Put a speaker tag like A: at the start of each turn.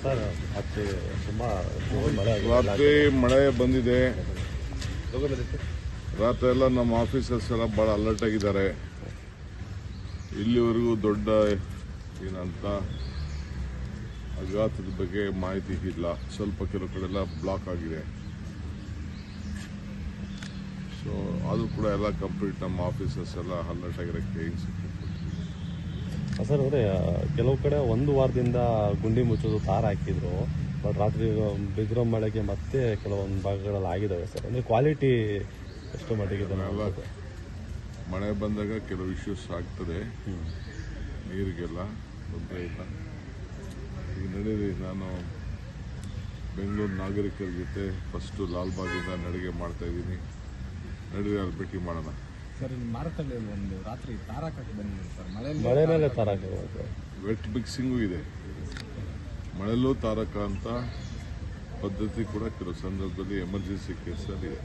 A: Sir ಮತ್ತೆ ತುಂಬ ಮಳೆ
B: ರಾತ್ರಿ ಮಳೆ ಬಂದಿದೆ. ರಾತ್ರಿ ಎಲ್ಲ ನಮ್ಮ ಆಫೀಸರ್ಸ್ ಎಲ್ಲ ಭಾಳ ಅಲರ್ಟ್ ಆಗಿದ್ದಾರೆ. ಇಲ್ಲಿವರೆಗೂ ದೊಡ್ಡ ಏನಂತ ಅಘಾತದ ಬಗ್ಗೆ ಮಾಹಿತಿ ಇಲ್ಲ. ಸ್ವಲ್ಪ ಕೆಲವು ಕಡೆ ಎಲ್ಲ ಬ್ಲಾಕ್ ಆಗಿದೆ. ಸೊ ಅದು ಕೂಡ ಎಲ್ಲ ಕಂಪ್ಲೀಟ್ ನಮ್ಮ ಆಫೀಸರ್ಸ್ ಎಲ್ಲ ಅಲರ್ಟ್ ಆಗಿರೋಕ್ಕೆ
A: ಸರ್ ಅದೇ ಕೆಲವು ಕಡೆ ಒಂದು ವಾರದಿಂದ ಗುಂಡಿ ಮುಚ್ಚೋದು ತಾರ ಹಾಕಿದ್ರು. ಬಟ್ ರಾತ್ರಿ ಬಿದ್ರೋ ಮಳೆಗೆ ಮತ್ತೆ ಕೆಲವೊಂದು ಭಾಗಗಳಲ್ಲಿ ಆಗಿದ್ದಾವೆ ಸರ್. ಅಂದರೆ ಕ್ವಾಲಿಟಿ ಎಷ್ಟು ಮಟ್ಟಿಗೆ
B: ಎಲ್ಲ ಮಳೆ ಬಂದಾಗ ಕೆಲವು ಇಶ್ಯೂಸ್ ಆಗ್ತದೆ. ನೀರಿಗೆಲ್ಲ ತೊಂದರೆ ಇಲ್ಲ. ಈಗ ನಡೀರಿ, ನಾನು ಬೆಂಗಳೂರು ನಾಗರಿಕರ ಜೊತೆ ಫಸ್ಟು ಲಾಲ್ಬಾಗಿಂದ ನಡಿಗೆ ಮಾಡ್ತಾ ಇದ್ದೀನಿ. ನಡುವೆ ಅಲ್ಲಿ ಭೇಟಿ ಮಾಡೋಣ
C: ಸರ್. ಮಾರಕಲ್ಲಿ ಒಂದು ರಾತ್ರಿ ತಾರಾಕಕ್ಕೆ ಬಂದಿದೆ ಸರ್.
A: ಮಳೆ ಮೇಲೆ ತಾರಾಕ
B: ವೆಟ್ ಮಿಕ್ಸಿಂಗು ಇದೆ. ಮಳೆಯಲ್ಲೂ ತಾರಕ ಅಂತ ಪದ್ಧತಿ ಕೂಡ ಕೆಲವು ಸಂದರ್ಭದಲ್ಲಿ ಎಮರ್ಜೆನ್ಸಿ ಕೇಸಲ್ಲಿ ಇದೆ.